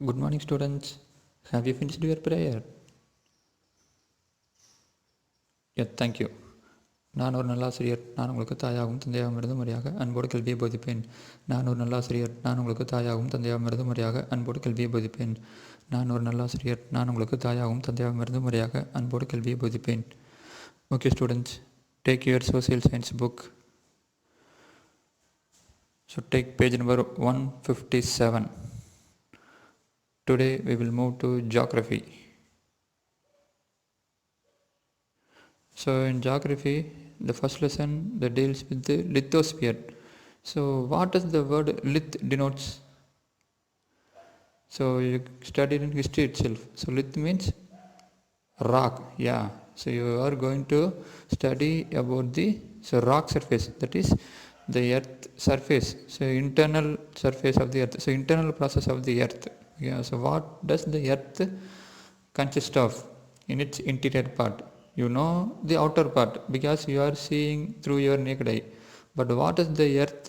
Good morning, students. Have you finished your prayer? Thank you. நான் ஒரு நல்லாசிரியர். நான் உங்களுக்கு தாயாகவும் தந்தையாகவும் இருந்து முறையாக அன்போடு கல்வியை போதிப்பேன். நான் ஒரு நல்லாசிரியர். நான் உங்களுக்கு தாயாகவும் தந்தையாகவும் இருந்து முறையாக அன்போடு கல்வியை போதிப்பேன். நான் ஒரு நல்லாசிரியர். நான் உங்களுக்கு தாயாகவும் தந்தையாகவும் இருந்து முறையாக அன்போடு கல்வியை போதிப்பேன். Okay, students, take your social science book. So take page number 157. Today we will move to geography. So in geography, the first lesson that deals with the lithosphere. So what does the word lith denotes? So you studied in history itself. So lith means rock. Yeah. So you are going to study about the rock surface, that is the earth surface. So internal surface of the earth. So internal process of the earth. Yeah. So what does the earth consist of in its interior part? You know the outer part because you are seeing through your naked eye. But what is the earth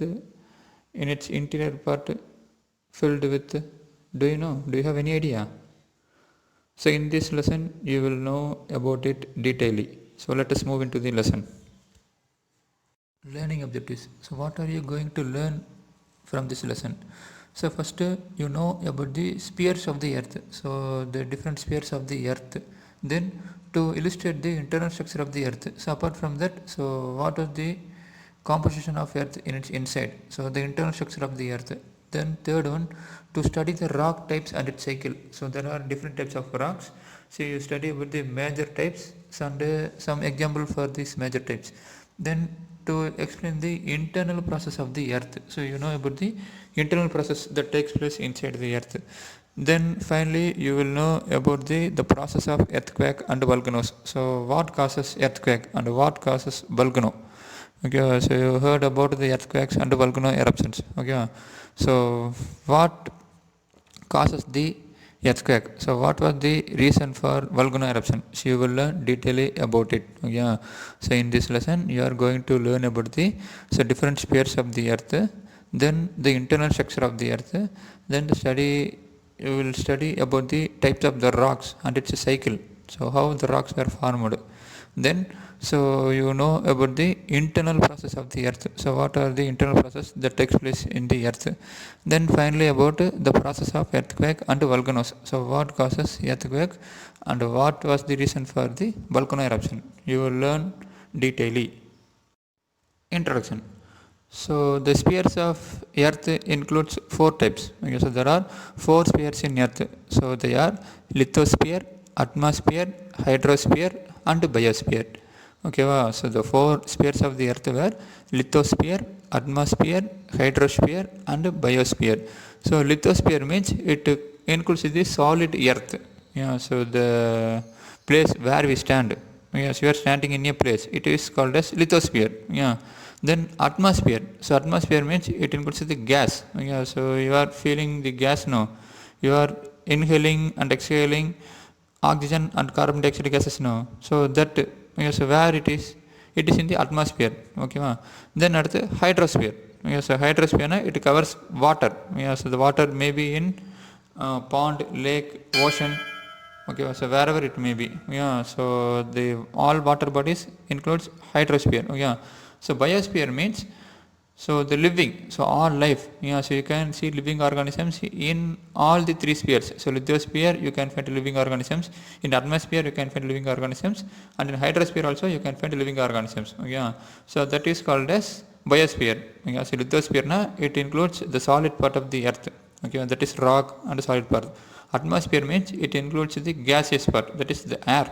in its interior part filled with? Do you know? Do you have any idea? So in this lesson you will know about it detailedly. So let us move into the lesson. Learning objectives. So what are you going to learn from this lesson? So first you know about the spheres of the earth. So the different spheres of the earth. Then to illustrate the internal structure of the earth. So apart from that, so what was the composition of earth in its inside? So the internal structure of the earth. Then third one, to study the rock types and its cycle. So there are different types of rocks. So you study about the major types and some example for these major types. Then to explain the internal process of the earth. So you know about the internal process that takes place inside the earth. Then finally you will know about the process of earthquake and volcanoes. So what causes earthquake and what causes volcano? Okay, so you heard about the earthquakes and volcano eruptions. Okay, so what causes the earthquake? So what was the reason for volcano eruption? So you will learn detailedly about it. Yeah. So in this lesson you are going to learn about the different spheres of the earth, then the internal structure of the earth, then you will study about the types of the rocks and its cycle. So how the rocks were formed. Then so you know about the internal process of the earth. So what are the internal process that takes place in the earth. Then finally about the process of earthquake and volcanoes. So what causes earthquake and what was the reason for the volcano eruption. You will learn detailedly. Introduction. So the spheres of earth includes 4 types. Okay, so there are 4 spheres in earth. So they are lithosphere, atmosphere, hydrosphere and biosphere. Okay, wow. So the 4 spheres of the earth were lithosphere, atmosphere, hydrosphere and biosphere. So lithosphere means it includes the solid earth. Yeah, so the place where we stand. Yes, you are standing in a place. It is called as lithosphere. Yeah. Then atmosphere. So atmosphere means it includes the gas. Yeah, so you are feeling the gas now. You are inhaling and exhaling oxygen and carbon dioxide gases now. So that, yes, where it is in the atmosphere. Okay. Then at the hydrosphere. Yes, so hydrosphere it covers water. Yes, so the water may be in pond, lake, ocean. Okay, so wherever it may be. Yeah, so the all water bodies includes hydrosphere. Yeah. So biosphere means so the living, so all life. Yeah, so you can see living organisms in all the 3 spheres. So lithosphere you can find living organisms, in atmosphere you can find living organisms, and in hydrosphere also you can find living organisms. Yeah, so that is called as biosphere. Yeah, so lithosphere it includes the solid part of the earth. Okay, that is rock and solid part. Atmosphere means it includes the gaseous part, that is the air.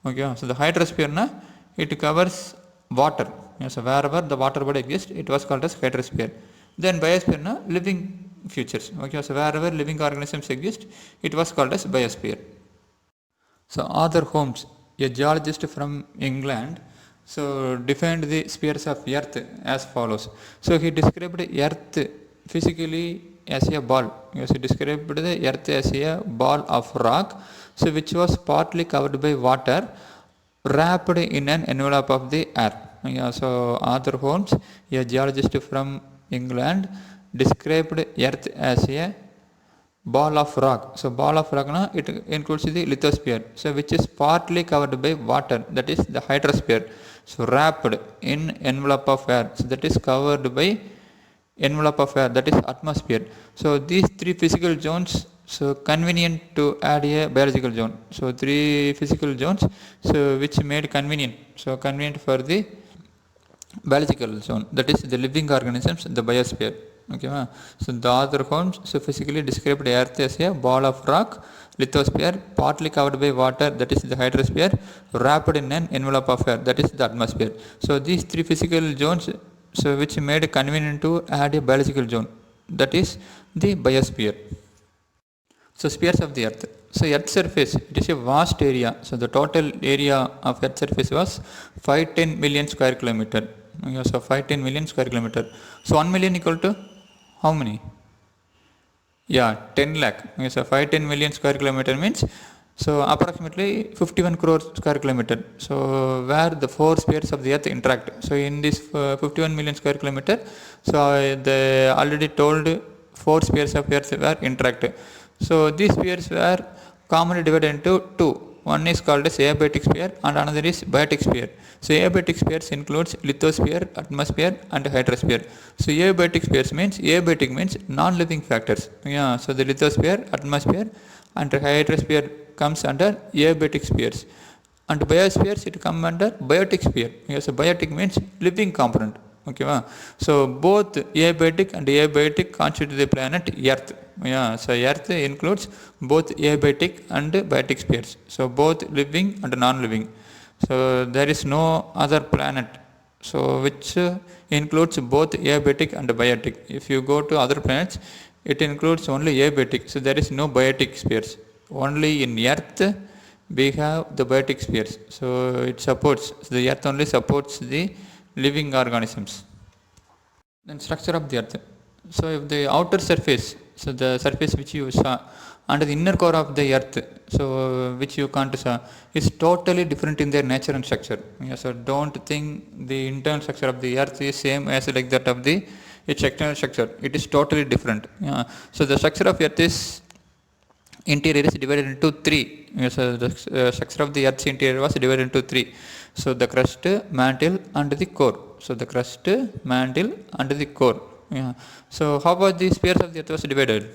Okay, so the hydrosphere it covers water. So wherever the water body exists, it was called as hydrosphere. Then biosphere living features. Okay, so wherever living organisms exist, it was called as biosphere. So Arthur Holmes, a geologist from England, so defined the spheres of earth as follows. So he described earth physically as a ball. Yes, he described the earth as a ball of rock, so which was partly covered by water, wrapped in an envelope of the air. Yeah, so Arthur Holmes, a geologist from England, described earth as a ball of rock. So ball of rock na, it includes the lithosphere, so which is partly covered by water, that is the hydrosphere. So wrapped in envelope of air, so that is covered by envelope of air, that is atmosphere. So these three physical zones, so convenient to add a biological zone. So three physical zones, so which made convenient, so convenient for the biological zone, that is the living organisms, the biosphere. Okay, so the author Holmes so physically described Earth as a ball of rock, lithosphere, partly covered by water, that is the hydrosphere, wrapped in an envelope of air, that is the atmosphere. So these three physical zones, so which made it convenient to add a biological zone, that is the biosphere. So spheres of the earth. So earth surface, it is a vast area. So the total area of earth surface was 510 million square kilometer. Okay, so 510 million square kilometer. So 1 million equal to how many? Yeah, 10 lakh. Okay, so 510 million square kilometer means, so approximately 51 crore square kilometer. So where the four spheres of the earth interact. So in this 51 million square kilometer, so the already told four spheres of earth were interact. So these spheres were commonly divided into two. One is called as abiotic sphere and another is biotic sphere. So abiotic spheres includes lithosphere, atmosphere and hydrosphere. So abiotic spheres means, abiotic means non-living factors. Yeah, so the lithosphere, atmosphere and hydrosphere comes under abiotic spheres. And biospheres, it come under biotic sphere. Yes, so biotic means living component. Okay, so both abiotic and abiotic constitute the planet Earth. Yeah, so Earth includes both abiotic and biotic spheres. So both living and non-living. So there is no other planet, so which includes both abiotic and biotic. If you go to other planets, it includes only abiotic. So there is no biotic spheres. Only in Earth we have the biotic spheres. So it supports, so the Earth only supports the living organisms. Then structure of the earth. So if the outer surface, so the surface which you saw, and the inner core of the earth, so which you can't saw, is totally different in their nature and structure. Yeah, so don't think the internal structure of the earth is same as like that of the its external structure. It is totally different. Yeah. So the structure of earth is interior is divided into three. Yes, the structure of the earth's interior was divided into three. So the crust, mantle and the core. So the crust, mantle and the core. Yeah. So how about the spheres of the earth was divided?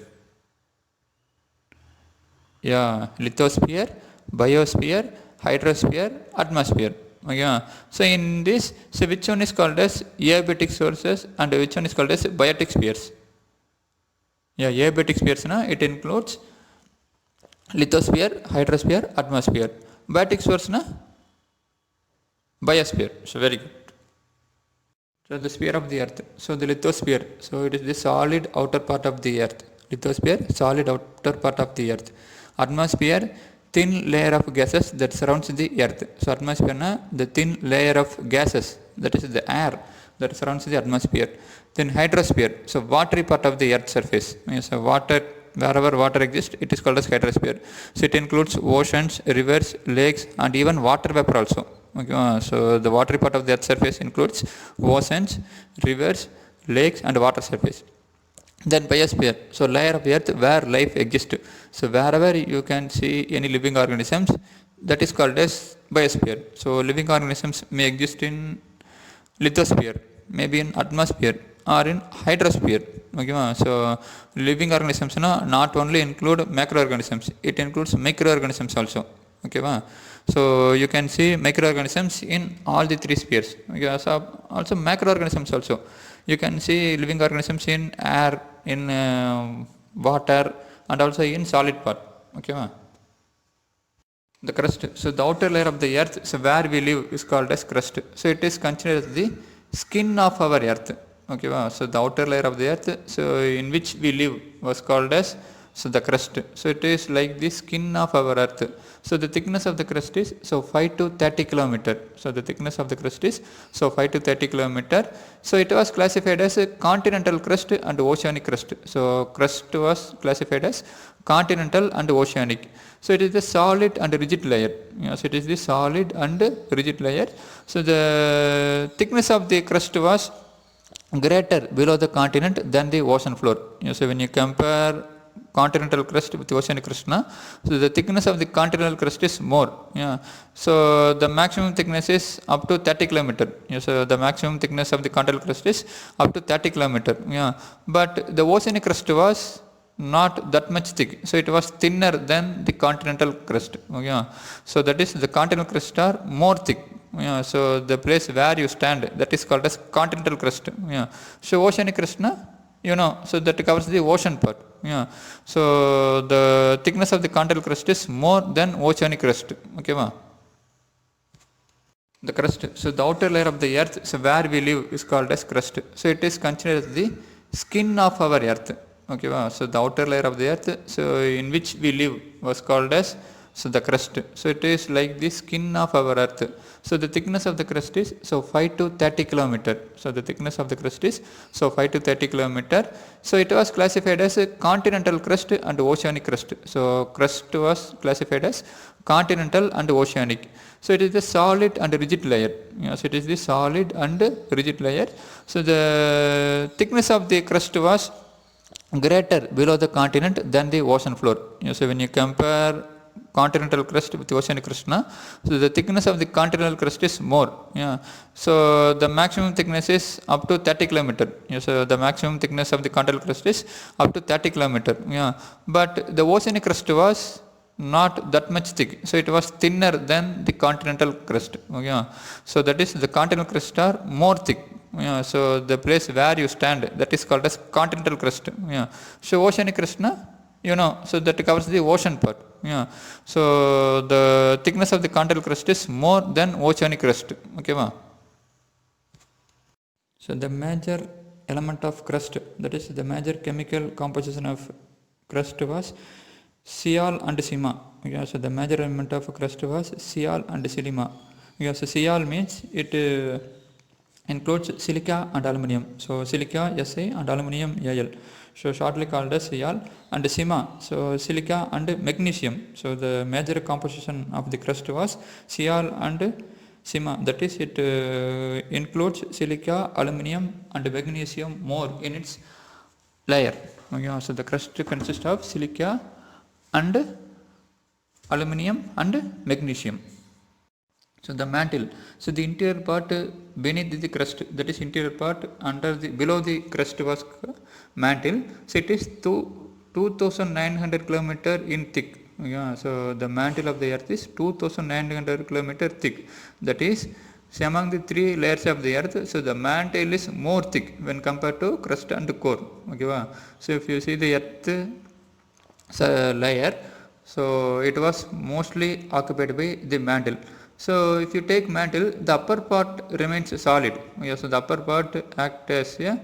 Yeah, lithosphere, biosphere, hydrosphere, atmosphere. Yeah. So in this, so which one is called as abiotic sources and which one is called as biotic spheres? Yeah, abiotic spheres, na, it includes lithosphere, hydrosphere, atmosphere. Biotic source, na, biosphere. So very good. So the sphere of the earth. So the lithosphere. So it is the solid outer part of the earth. Lithosphere, solid outer part of the earth. Atmosphere, thin layer of gases that surrounds the earth. So atmosphere, na, the thin layer of gases, that is the air that surrounds the atmosphere. Then hydrosphere, so watery part of the earth's surface. So water, wherever water exists, it is called as hydrosphere. So it includes oceans, rivers, lakes and even water vapor also. Okay, so the watery part of the earth's surface includes oceans, rivers, lakes and water surface. Then biosphere, so layer of earth where life exists. So wherever you can see any living organisms, that is called as biosphere. So living organisms may exist in lithosphere, maybe in atmosphere or in hydrosphere. Okay, so living organisms not only include macroorganisms, it includes microorganisms also. Okay, so you can see microorganisms in all the three spheres. Okay, so also macroorganisms also. You can see living organisms in air, in water and also in solid part. Okay, the crust. So the outer layer of the earth, so where we live, is called as crust. So it is considered as the skin of our earth. Okay, so the outer layer of the earth, so in which we live, was called as, so the crust. So it is like the skin of our earth. So the thickness of the crust is, so 5 to 30 kilometer. So the thickness of the crust is, so 5 to 30 kilometer. So it was classified as a continental crust and oceanic crust. So crust was classified as continental and oceanic. So it is the solid and rigid layer. Yes, it is the solid and rigid layer. So the thickness of the crust was greater below the continent than the ocean floor. So when you compare continental crust with oceanic crust. So the thickness of the continental crust is more. Yeah. So the maximum thickness is up to 30 kilometer. Yeah. So the maximum thickness of the continental crust is up to 30 kilometer. Yeah. But the oceanic crust was not that much thick, so it was thinner than the continental crust. Yeah. So that is the continental crust are more thick. Yeah. So the place where you stand, that is called as continental crust. Yeah. So oceanic crust, so that covers the ocean part. Yeah. So the thickness of the continental crust is more than oceanic crust. Okay, ma? The crust. So the outer layer of the earth, so where we live, is called as crust. So it is considered as the skin of our earth. Okay, wow. So the outer layer of the earth, so in which we live, was called as the crust. So it is like the skin of our earth. So the thickness of the crust is 5 to 30 kilometer. So the thickness of the crust is 5 to 30 kilometer. So it was classified as a continental crust and oceanic crust. So crust was classified as continental and oceanic. So it is the solid and rigid layer. So it is the solid and rigid layer. So the thickness of the crust was greater below the continent than the ocean floor. So when you compare continental crust with oceanic crust, so the thickness of the continental crust is more. Yeah. So the maximum thickness is up to 30 kilometer. So the maximum thickness of the continental crust is up to 30 kilometer. Yeah. But the oceanic crust was not that much thick, so it was thinner than the continental crust. Yeah. So that is the continental crust are more thick. Yeah. So the place where you stand, that is called as continental crust. Yeah. So oceanic crust, so that covers the ocean part. Yeah. So the thickness of the continental crust is more than oceanic crust. Okay, ma? So the major element of crust, that is the major chemical composition of crust, was Sial and Sima. Yeah. So the major element of crust was Sial and Silima. Yeah. So Sial means it includes silica and aluminium. So silica Si and aluminium Al. So shortly called as Sial. And Sima, so silica and magnesium. So the major composition of the crust was Sial and Sima. That is, it includes silica, aluminium and magnesium more in its layer. Yeah. So the crust consists of silica and aluminium and magnesium. So the mantle, so the interior part beneath the crust, that is interior part below the crust was mantle. So it is 2,900 kilometer in thick. Yeah. So the mantle of the earth is 2,900 kilometer thick. That is, so among the three layers of the earth, so the mantle is more thick when compared to crust and core. Okay, wow. So if you see the earth layer, so it was mostly occupied by the mantle. So if you take mantle, the upper part remains solid. Yeah, so the upper part acts as a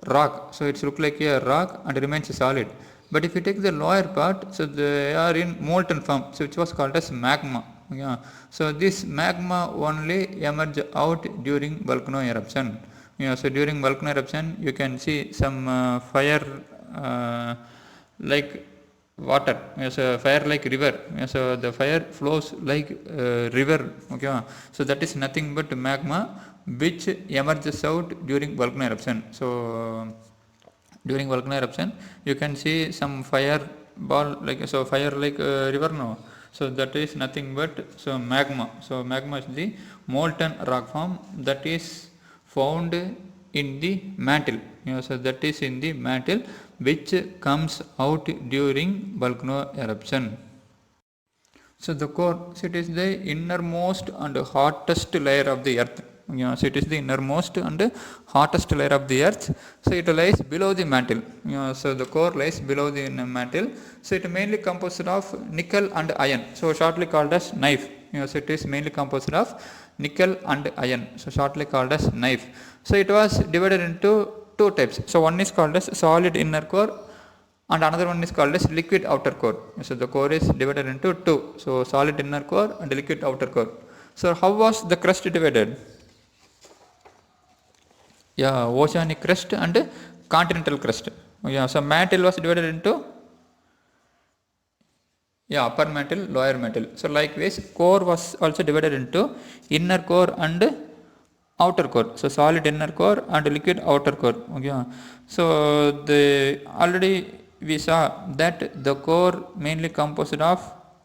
rock. So it's look like a rock and remains solid. But if you take the lower part, so they are in molten form, so which was called as magma. Yeah. So this magma only emerge out during volcano eruption. Yeah. So during volcano eruption, you can see some fire like water. Yes, fire like river. Yes, the fire flows like river. Okay. So that is nothing but magma which emerges out during volcano eruption. So during volcano eruption, you can see some fire ball like, so fire like river, no. So that is nothing but magma. So magma is the molten rock form that is found in the mantle. So that is in the mantle which comes out during volcano eruption. So the core, so it is the innermost and hottest layer of the earth. So it is the innermost and hottest layer of the earth. So it lies below the mantle. So the core lies below the mantle. So it mainly composed of nickel and iron. So shortly called as knife. So it is mainly composed of nickel and iron. So shortly called as knife. So it was divided into two types. So one is called as solid inner core and another one is called as liquid outer core. So the core is divided into two. So solid inner core and liquid outer core. So how was the crust divided? Yeah, oceanic crust and continental crust. Yeah, so mantle was divided into upper mantle, lower mantle. So likewise, core was also divided into inner core and outer core. So solid inner core and liquid outer core. Okay. So the already we saw that the core mainly composed of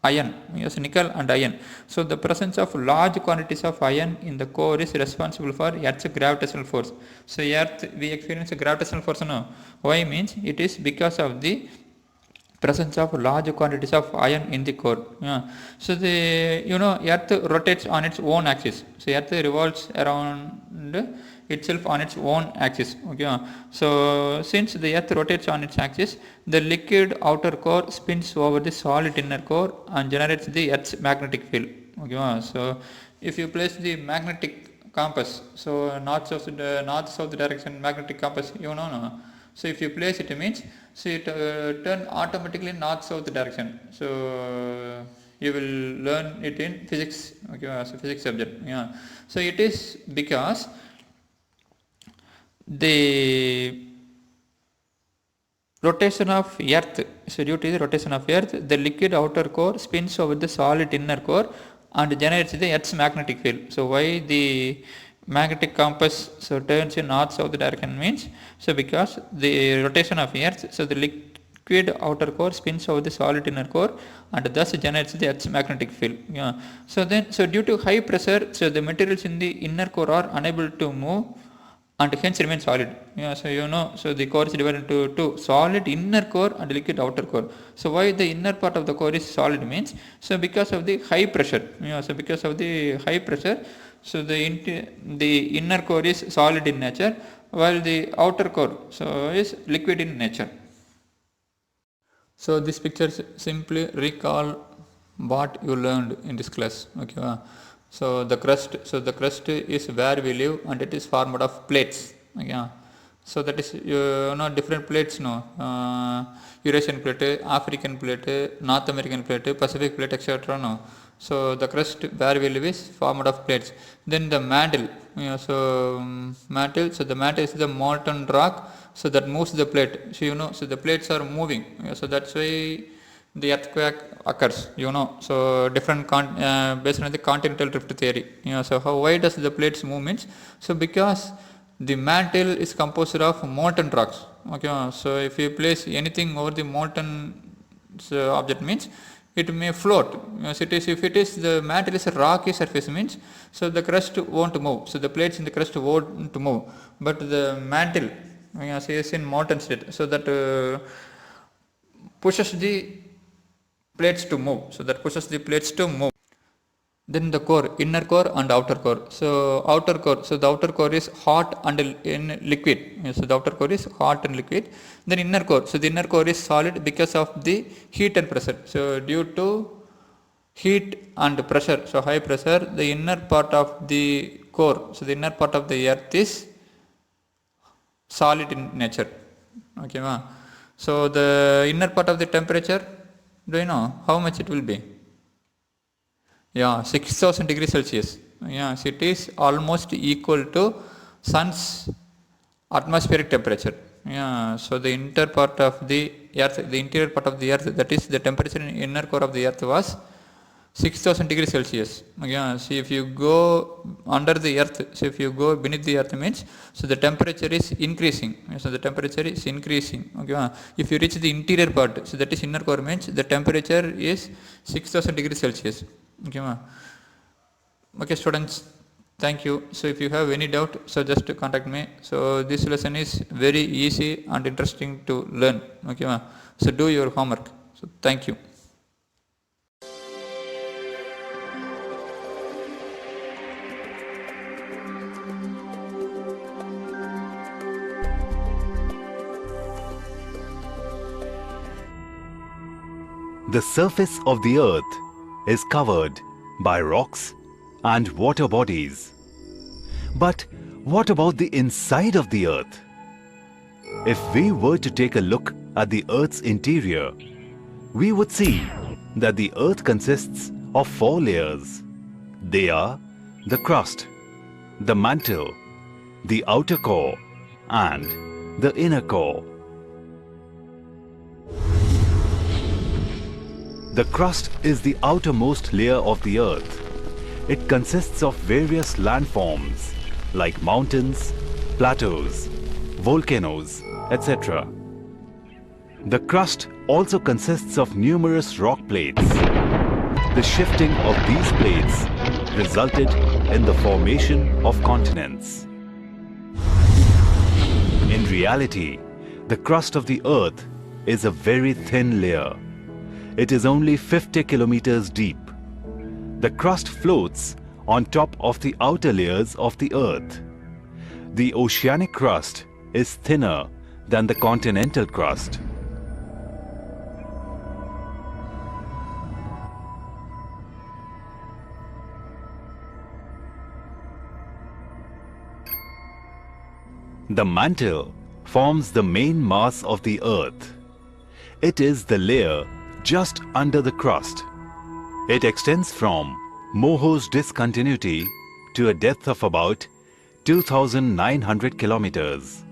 iron, yes, nickel and iron. So the presence of large quantities of iron in the core is responsible for Earth's gravitational force. So Earth, we experience a gravitational force now. Why means it is because of the presence of large quantities of iron in the core. Yeah. So the Earth rotates on its own axis. So Earth revolves around itself on its own axis. Okay. So since the Earth rotates on its axis, the liquid outer core spins over the solid inner core and generates the Earth's magnetic field. Okay. So if you place the magnetic compass, so north south direction magnetic compass, no. So if you place it, means so it turn automatically north south direction. So you will learn it in physics, okay, as a physics subject. Yeah. So it is because the rotation of Earth, so due to the rotation of Earth, the liquid outer core spins over the solid inner core and generates the Earth's magnetic field. So why the magnetic compass so turns in north south direction means, so because the rotation of Earth, so the liquid outer core spins over the solid inner core and thus generates the Earth's magnetic field. Yeah. So due to high pressure, so the materials in the inner core are unable to move and hence remain solid. Yeah, so the core is divided into two, solid inner core and liquid outer core. So why the inner part of the core is solid means, so because of the high pressure. Yeah, so because of the high pressure, so the inner core is solid in nature, while the outer core so is liquid in nature. So this picture simply recall what you learned in this class. Okay. So the crust is where we live and it is formed of plates. Okay. So that is different plates, Eurasian plate, African plate, North American plate, Pacific plate, etc. No. So the crust where we live is formed of plates. Then the mantle, mantle. So the mantle is the molten rock, so that moves the plate. So the plates are moving. So that's why the earthquake occurs. So different based on the continental drift theory. So why does the plates move means? So because the mantle is composed of molten rocks. Okay. So if you place anything over the molten object means it may float. So if it is the mantle is a rocky surface means, so the crust won't move. So the plates in the crust won't move. But the mantle is in molten state. So that pushes the plates to move. So that pushes the plates to move. Then the core, inner core and outer core. So outer core, so the outer core is hot and in liquid. So the outer core is hot and liquid. Then inner core, so the inner core is solid because of the heat and pressure. So due to heat and pressure, so high pressure, the inner part of the core, so the inner part of the earth is solid in nature. Okay, so the inner part of the temperature, do you know how much it will be? Yeah, 6000 degrees Celsius. Yeah, so it is almost equal to sun's atmospheric temperature. Yeah, so the inner part of the earth, the interior part of the earth, that is the temperature in inner core of the earth was 6000 degrees Celsius. Yeah, so if you go under the earth, so if you go beneath the earth means, so the temperature is increasing. So the temperature is increasing. Okay, if you reach the interior part, so that is inner core means the temperature is 6000 degrees Celsius. Okay, students, thank you. So if you have any doubt, so just contact me. So this lesson is very easy and interesting to learn. Okay, so do your homework. So thank you. The surface of the earth is covered by rocks and water bodies. But what about the inside of the earth? If we were to take a look at the earth's interior, we would see that the earth consists of 4 layers. They are the crust, the mantle, the outer core, and the inner core. The crust is the outermost layer of the earth. It consists of various landforms like mountains, plateaus, volcanoes, etc. The crust also consists of numerous rock plates. The shifting of these plates resulted in the formation of continents. In reality, the crust of the earth is a very thin layer. It is only 50 kilometers deep. The crust floats on top of the outer layers of the earth. The oceanic crust is thinner than the continental crust. The mantle forms the main mass of the earth. It is the layer just under the crust. It extends from Moho's discontinuity to a depth of about 2,900 kilometers.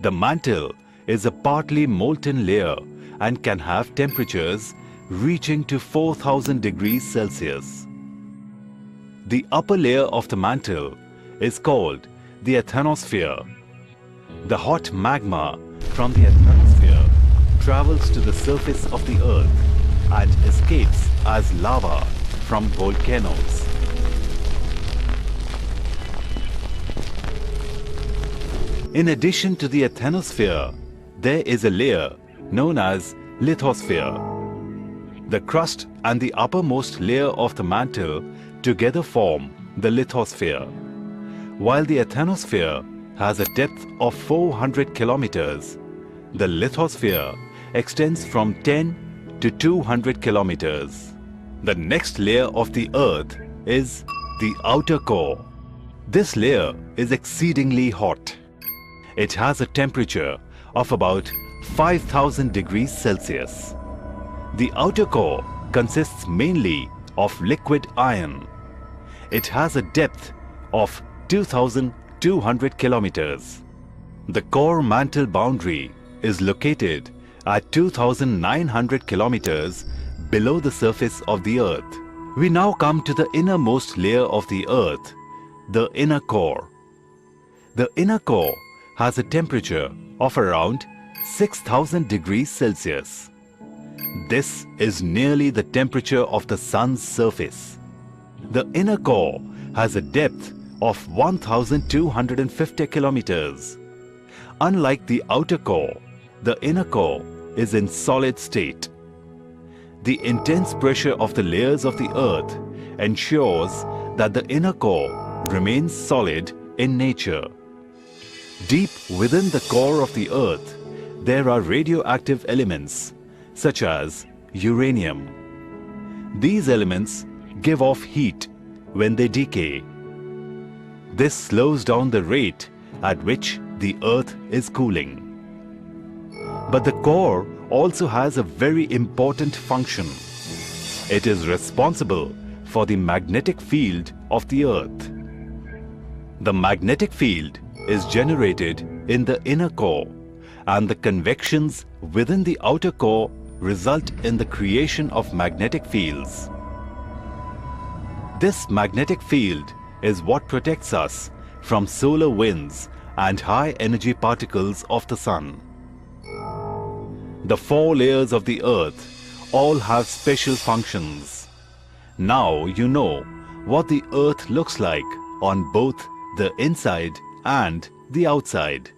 The mantle is a partly molten layer and can have temperatures reaching to 4,000 degrees Celsius. The upper layer of the mantle is called the asthenosphere. The hot magma from the asthenosphere travels to the surface of the earth and escapes as lava from volcanoes. In addition to the asthenosphere, there is a layer known as lithosphere. The crust and the uppermost layer of the mantle together form the lithosphere. While the asthenosphere has a depth of 400 kilometers, the lithosphere extends from 10 to 200 kilometers. The next layer of the earth is the outer core. This layer is exceedingly hot. It has a temperature of about 5,000 degrees Celsius. The outer core consists mainly of liquid iron. It has a depth of 2,200 kilometers. The core mantle boundary is located at 2,900 kilometers below the surface of the earth. We now come to the innermost layer of the earth, the inner core. The inner core has a temperature of around 6,000 degrees Celsius. This is nearly the temperature of the sun's surface. The inner core has a depth of 1,250 kilometers. Unlike the outer core, the inner core is in solid state. The intense pressure of the layers of the earth ensures that the inner core remains solid in nature. Deep within the core of the earth, there are radioactive elements such as uranium. These elements give off heat when they decay. This slows down the rate at which the earth is cooling. But the core also has a very important function. It is responsible for the magnetic field of the earth. The magnetic field is generated in the inner core, and the convections within the outer core result in the creation of magnetic fields. This magnetic field is what protects us from solar winds and high-energy particles of the sun. The four layers of the earth all have special functions. Now you know what the earth looks like on both the inside and the outside.